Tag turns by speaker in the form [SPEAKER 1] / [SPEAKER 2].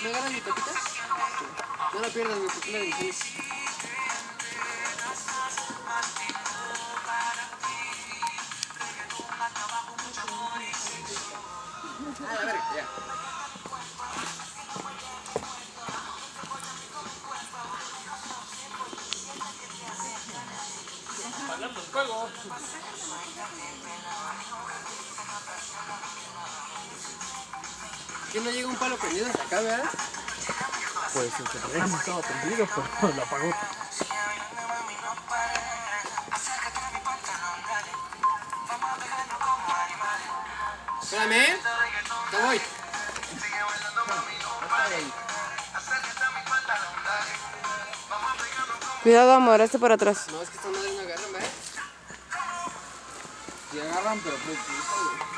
[SPEAKER 1] ¿Me agarras mi tapita? No la pierdas, güey, porque la difícil. A ver, ya.
[SPEAKER 2] Pagando el juego.
[SPEAKER 1] ¿Quién no llega un palo prendido hasta acá, verdad?
[SPEAKER 2] Pues el que traía no estaba prendido, pero lo apagó.
[SPEAKER 1] Espérame, te voy.
[SPEAKER 3] Cuidado, amor, por atrás.
[SPEAKER 1] No, es que esta madre no agarra, ¿verdad?
[SPEAKER 2] Si agarran, pero pues...